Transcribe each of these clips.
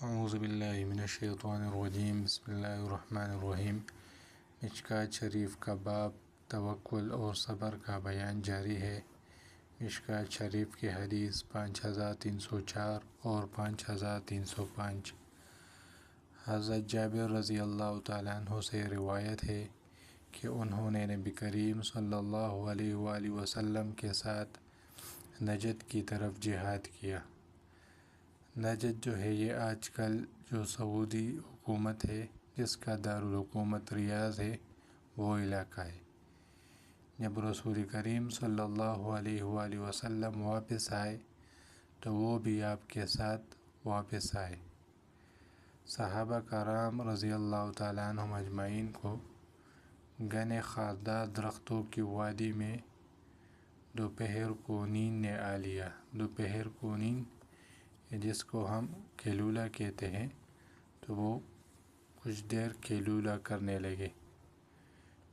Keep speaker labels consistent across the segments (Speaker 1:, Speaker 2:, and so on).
Speaker 1: اعوذ باللہ من الشیطان الرجیم بسم اللہ الرحمن الرحیم۔ مشکوٰۃ شریف کا باب توکل اور صبر کا بیان جاری ہے۔ مشکوٰۃ شریف کی حدیث 5304 اور 5305۔ حضرت جابر رضی اللہ تعالیٰ عنہ سے روایت ہے کہ انہوں نے نبی کریم صلی اللہ علیہ وآلہ وسلم کے ساتھ نجد کی طرف جہاد کیا۔ نجد جو ہے یہ آج کل جو سعودی حکومت ہے، جس کا دارالحکومت ریاض ہے، وہ علاقہ ہے۔ جب رسول کریم صلی اللہ علیہ وآلہ وسلم واپس آئے تو وہ بھی آپ کے ساتھ واپس آئے۔ صحابہ کرام رضی اللہ تعالیٰ عنہم اجمعین کو گھنے خاردار درختوں کی وادی میں دوپہر کو نیند نے آ لیا۔ دوپہر کو نیند جس کو ہم قیلولہ کہتے ہیں، تو وہ کچھ دیر قیلولہ کرنے لگے۔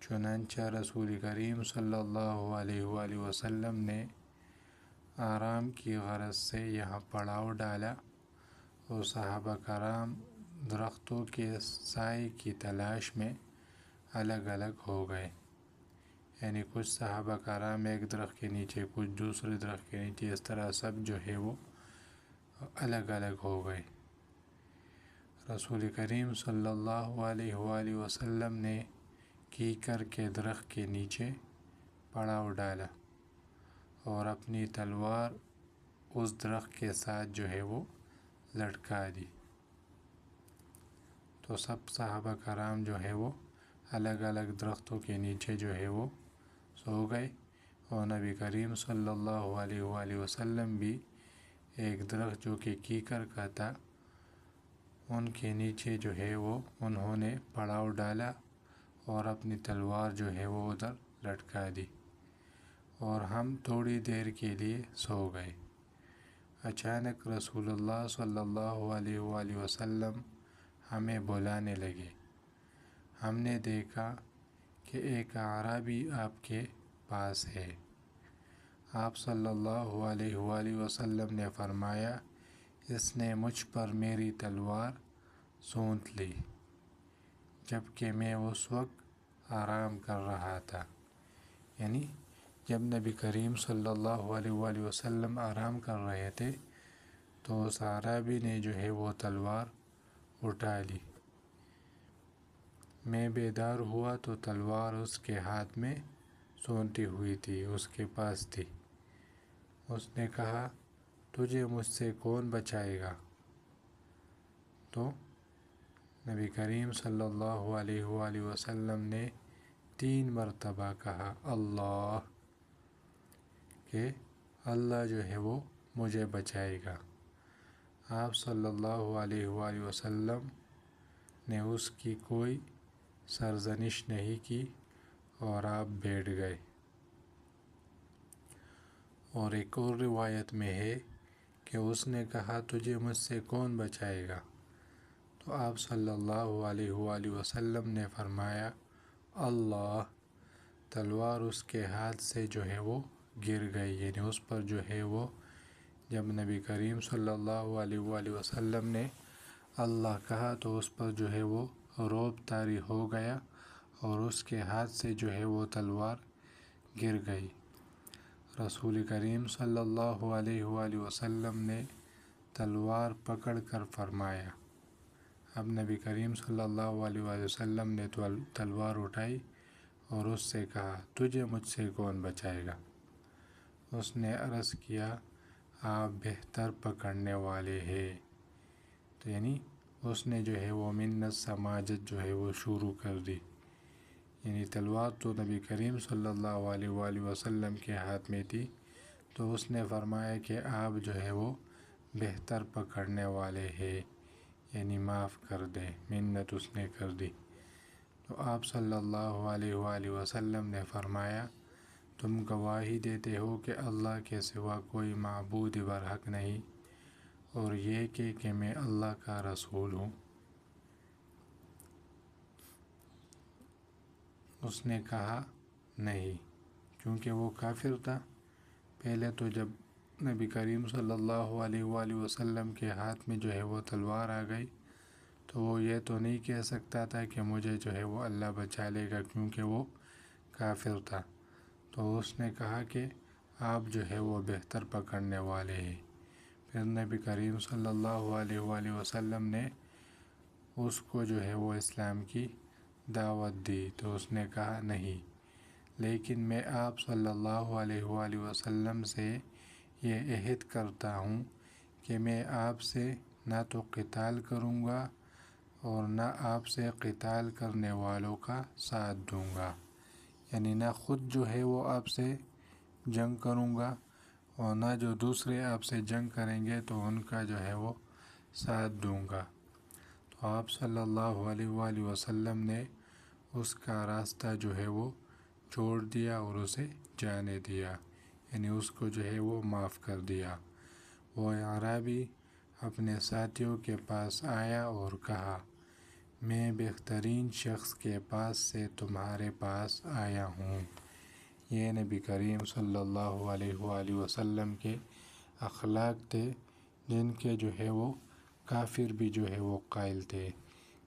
Speaker 1: چنانچہ رسول کریم صلی اللہ علیہ وآلہ وسلم نے آرام کی غرض سے یہاں پڑاؤ ڈالا اور صحابہ کرام درختوں کے سائے کی تلاش میں الگ الگ ہو گئے۔ یعنی کچھ صحابہ کرام ایک درخت کے نیچے، کچھ دوسرے درخت کے نیچے، اس طرح سب جو ہے وہ الگ الگ ہو گئے۔ رسول کریم صلی اللہ علیہ وآلہ وسلم نے کیکر کے درخت کے نیچے پڑاؤ ڈالا اور اپنی تلوار اس درخت کے ساتھ جو ہے وہ لٹکا دی، تو سب صحابہ کرام جو ہے وہ الگ الگ درختوں کے نیچے جو ہے وہ سو گئے، اور نبی کریم صلی اللہ علیہ وآلہ وسلم بھی ایک درخت جو کہ کیکر کا تھا، ان کے نیچے جو ہے وہ انہوں نے پڑاؤ ڈالا اور اپنی تلوار جو ہے وہ ادھر لٹکا دی، اور ہم تھوڑی دیر کے لیے سو گئے۔ اچانک رسول اللہ صلی اللہ علیہ وآلہ وسلم ہمیں بلانے لگے۔ ہم نے دیکھا کہ ایک اعرابی آپ کے پاس ہے۔ آپ صلی اللہ علیہ وآلہ وسلم نے فرمایا، اس نے مجھ پر میری تلوار سونت لی جبکہ میں اس وقت آرام کر رہا تھا۔ یعنی جب نبی کریم صلی اللہ علیہ وآلہ وسلم آرام کر رہے تھے تو اس اعرابی نے جو ہے وہ تلوار اٹھا لی۔ میں بیدار ہوا تو تلوار اس کے ہاتھ میں سونتی ہوئی تھی، اس کے پاس تھی۔ اس نے کہا، تجھے مجھ سے کون بچائے گا؟ تو نبی کریم صلی اللہ علیہ وآلہ وسلم نے 3 مرتبہ کہا اللہ، کہ اللہ جو ہے وہ مجھے بچائے گا۔ آپ صلی اللہ علیہ وآلہ وسلم نے اس کی کوئی سرزنش نہیں کی اور آپ بیٹھ گئے۔ اور ایک اور روایت میں ہے کہ اس نے کہا، تجھے مجھ سے کون بچائے گا؟ تو آپ صلی اللہ علیہ وآلہ وسلم نے فرمایا اللہ۔ تلوار اس کے ہاتھ سے جو ہے وہ گر گئی، یعنی اس پر جو ہے وہ جب نبی کریم صلی اللہ علیہ وآلہ وسلم نے اللہ کہا تو اس پر جو ہے وہ رعب طاری ہو گیا اور اس کے ہاتھ سے جو ہے وہ تلوار گر گئی۔ رسول کریم صلی اللہ علیہ وآلہ وسلم نے تلوار پکڑ کر فرمایا۔ اب نبی کریم صلی اللہ علیہ وآلہ وسلم نے تلوار اٹھائی اور اس سے کہا، تجھے مجھ سے کون بچائے گا؟ اس نے عرض کیا، آپ بہتر پکڑنے والے ہیں۔ تو یعنی اس نے جو ہے وہ منت سماجت جو ہے وہ شروع کر دی۔ یعنی تلوار تو نبی کریم صلی اللہ علیہ وآلہ وسلم کے ہاتھ میں تھی، تو اس نے فرمایا کہ آپ جو ہے وہ بہتر پکڑنے والے ہیں، یعنی معاف کر دیں، منت اس نے کر دی۔ تو آپ صلی اللہ علیہ وآلہ وسلم نے فرمایا، تم گواہی دیتے ہو کہ اللہ کے سوا کوئی معبود برحق نہیں، اور یہ کہ میں اللہ کا رسول ہوں۔ اس نے کہا نہیں، کیونکہ وہ کافر تھا۔ پہلے تو جب نبی کریم صلی اللہ علیہ وآلہ وسلم کے ہاتھ میں جو ہے وہ تلوار آ گئی تو وہ یہ تو نہیں کہہ سکتا تھا کہ مجھے جو ہے وہ اللہ بچا لے گا، کیونکہ وہ کافر تھا۔ تو اس نے کہا کہ آپ جو ہے وہ بہتر پکڑنے والے ہیں۔ پھر نبی کریم صلی اللہ علیہ وآلہ وسلم نے اس کو جو ہے وہ اسلام کی دعوت دی تو اس نے کہا نہیں، لیکن میں آپ صلی اللہ علیہ وآلہ وسلم سے یہ عہد کرتا ہوں کہ میں آپ سے نہ تو قتال کروں گا اور نہ آپ سے قتال کرنے والوں کا ساتھ دوں گا، یعنی نہ خود جو ہے وہ آپ سے جنگ کروں گا اور نہ جو دوسرے آپ سے جنگ کریں گے تو ان کا جو ہے وہ ساتھ دوں گا۔ تو آپ صلی اللہ علیہ وآلہ وسلم نے اس کا راستہ جو ہے وہ چھوڑ دیا اور اسے جانے دیا، یعنی اس کو جو ہے وہ معاف کر دیا۔ وہ اعرابی اپنے ساتھیوں کے پاس آیا اور کہا، میں بہترین شخص کے پاس سے تمہارے پاس آیا ہوں۔ یہ نبی کریم صلی اللہ علیہ وآلہ وسلم کے اخلاق تھے، جن کے جو ہے وہ کافر بھی جو ہے وہ قائل تھے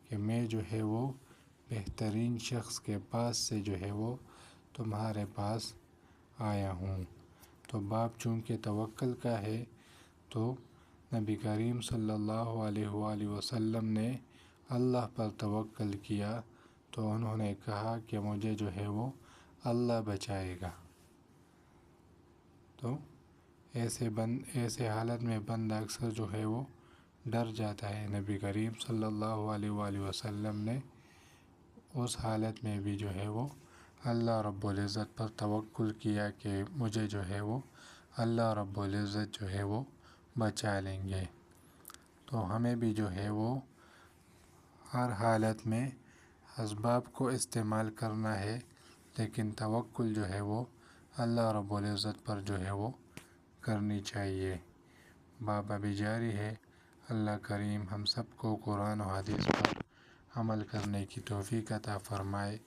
Speaker 1: کہ میں جو ہے وہ بہترین شخص کے پاس سے جو ہے وہ تمہارے پاس آیا ہوں۔ تو باب چونکہ توکل کا ہے تو نبی کریم صلی اللہ علیہ وآلہ وسلم نے اللہ پر توکل کیا تو انہوں نے کہا کہ مجھے جو ہے وہ اللہ بچائے گا۔ تو ایسے حالت میں بندہ اکثر جو ہے وہ ڈر جاتا ہے۔ نبی کریم صلی اللہ علیہ وآلہ وسلم نے اس حالت میں بھی جو ہے وہ اللہ رب العزت پر توکل کیا کہ مجھے جو ہے وہ اللہ رب العزت جو ہے وہ بچا لیں گے۔ تو ہمیں بھی جو ہے وہ ہر حالت میں اسباب کو استعمال کرنا ہے، لیکن توکل جو ہے وہ اللہ رب العزت پر جو ہے وہ کرنی چاہیے۔ باب ابھی جاری ہے۔ اللہ کریم ہم سب کو قرآن و حدیث پر عمل کرنے کی توفیق عطا فرمائے۔